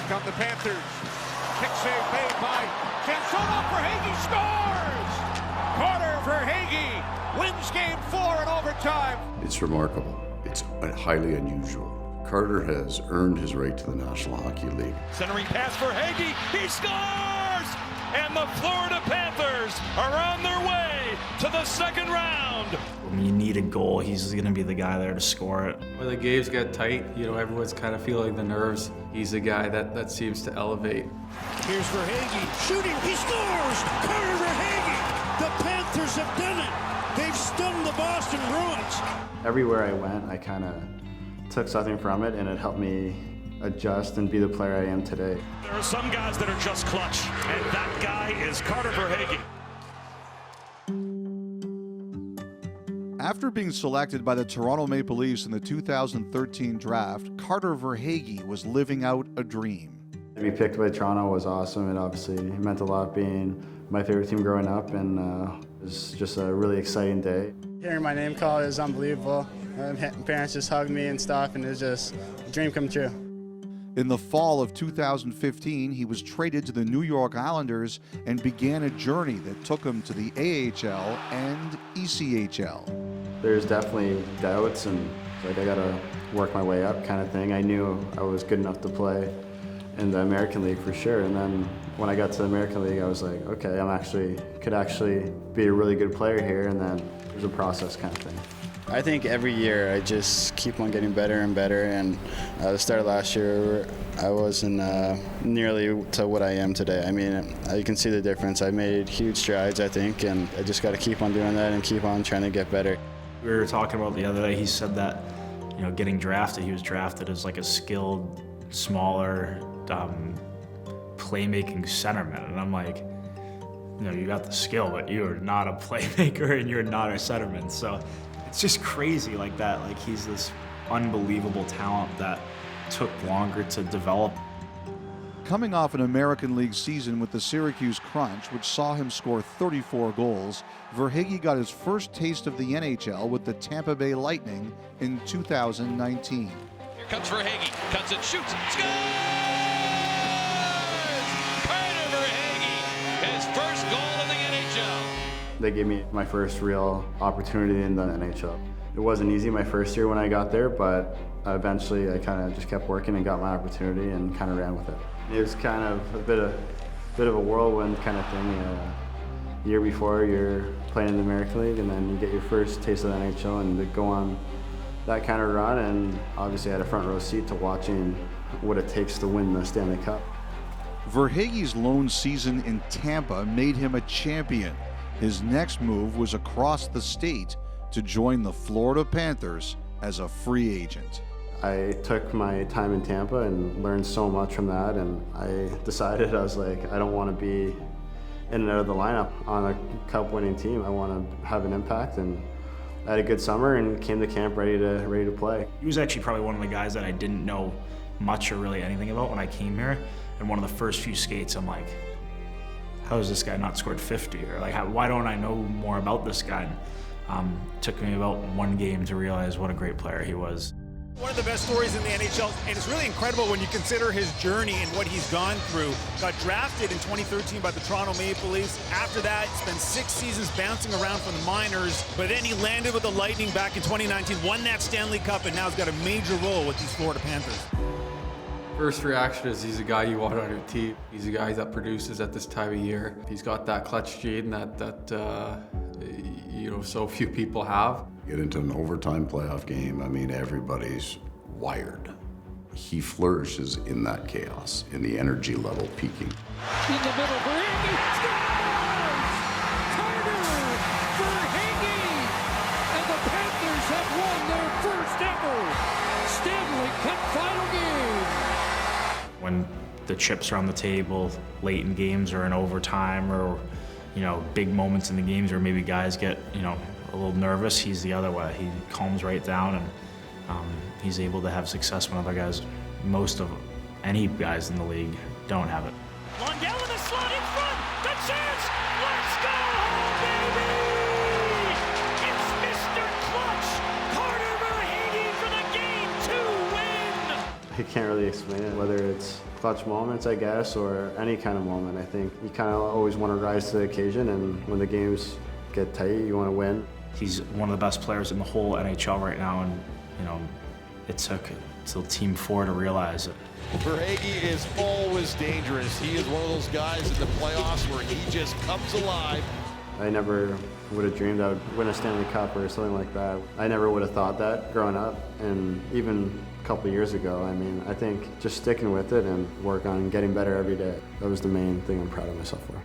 come the Panthers. Kick save made by Cancelo. Verhaeghe scores! Carter Verhaeghe wins game 4 in overtime. It's remarkable. It's highly unusual. Carter has earned his right to the National Hockey League. Centering pass for Verhaeghe, he scores! And the Florida Panthers are on their way to the second round. When you need a goal, he's going to be the guy there to score it. When the games get tight, everyone's kind of feeling the nerves. He's the guy that seems to elevate. Here's Verhaeghe shooting, he scores! Carter Verhaeghe! The Panthers have done it! They've stung the Boston Bruins! Everywhere I went, I kind of took something from it, and it helped me adjust and be the player I am today. There are some guys that are just clutch, and that guy is Carter Verhaeghe. After being selected by the Toronto Maple Leafs in the 2013 draft, Carter Verhaeghe was living out a dream. To be picked by Toronto was awesome. It obviously meant a lot, being my favorite team growing up, and it was just a really exciting day. Hearing my name called is unbelievable. My parents just hugged me and stuff, and it was just a dream come true. In the fall of 2015, he was traded to the New York Islanders and began a journey that took him to the AHL and ECHL. There's definitely doubts, and I gotta work my way up kind of thing. I knew I was good enough to play in the American League for sure, and then when I got to the American League, I was like, okay, could actually be a really good player here, and then there's a process kind of thing. I think every year I just keep on getting better and better, and the start of last year I wasn't nearly to what I am today. I mean, you can see the difference. I made huge strides, I think, and I just got to keep on doing that and keep on trying to get better. We were talking about the other day, he said that, getting drafted, he was drafted as like a skilled, smaller, playmaking centerman, and I'm like, you got the skill, but you're not a playmaker and you're not a centerman, so it's just crazy like that. Like, he's this unbelievable talent that took longer to develop. Coming off an American League season with the Syracuse Crunch, which saw him score 34 goals, Verhaeghe got his first taste of the NHL with the Tampa Bay Lightning in 2019. Here comes Verhaeghe, cuts it, shoots, scores! Carter Verhaeghe, his first goal in the NHL. They gave me my first real opportunity in the NHL. It wasn't easy my first year when I got there, but eventually I kind of just kept working and got my opportunity and kind of ran with it. It was kind of a bit of a whirlwind kind of thing. Year before, you're playing in the American League, and then you get your first taste of the NHL, and to go on that kind of run, and obviously I had a front row seat to watching what it takes to win the Stanley Cup. Verhaeghe's lone season in Tampa made him a champion. His next move was across the state to join the Florida Panthers as a free agent. I took my time in Tampa and learned so much from that, and I decided, I was like, I don't want to be in and out of the lineup on a cup-winning team. I want to have an impact, and I had a good summer and came to camp ready to play. He was actually probably one of the guys that I didn't know much or really anything about when I came here, and one of the first few skates, I'm like, how has this guy not scored 50? Or like, why don't I know more about this guy? Took me about one game to realize what a great player he was. One of the best stories in the NHL, and it's really incredible when you consider his journey and what he's gone through. Got drafted in 2013 by the Toronto Maple Leafs. After that, spent 6 seasons bouncing around from the minors, but then he landed with the Lightning back in 2019, won that Stanley Cup, and now he's got a major role with these Florida Panthers. First reaction is he's a guy you want on your team. He's a guy that produces at this time of year. He's got that clutch gene that so few people have. Get into an overtime playoff game, everybody's wired. He flourishes in that chaos, in the energy level peaking. In the middle, Verhaeghe scores! Carter Verhaeghe! And the Panthers have won their first ever Stanley Cup final game! When the chips are on the table, late in games or in overtime, or big moments in the games where maybe guys get a little nervous, he's the other way. He calms right down, and he's able to have success when other guys, most of any guys in the league, don't have it. Lundell in the slot in front, the chance, let's go home, baby! It's Mr. Clutch, Carter Verhaeghe for the Game 2 win! I can't really explain it, whether it's clutch moments, I guess, or any kind of moment. I think you kind of always want to rise to the occasion, and when the games get tight, you want to win. He's one of the best players in the whole NHL right now, and it took till Team 4 to realize it. Verhaeghe is always dangerous. He is one of those guys in the playoffs where he just comes alive. I never would have dreamed I would win a Stanley Cup or something like that. I never would have thought that growing up, and even a couple of years ago. I mean, I think just sticking with it and work on getting better every day, that was the main thing I'm proud of myself for.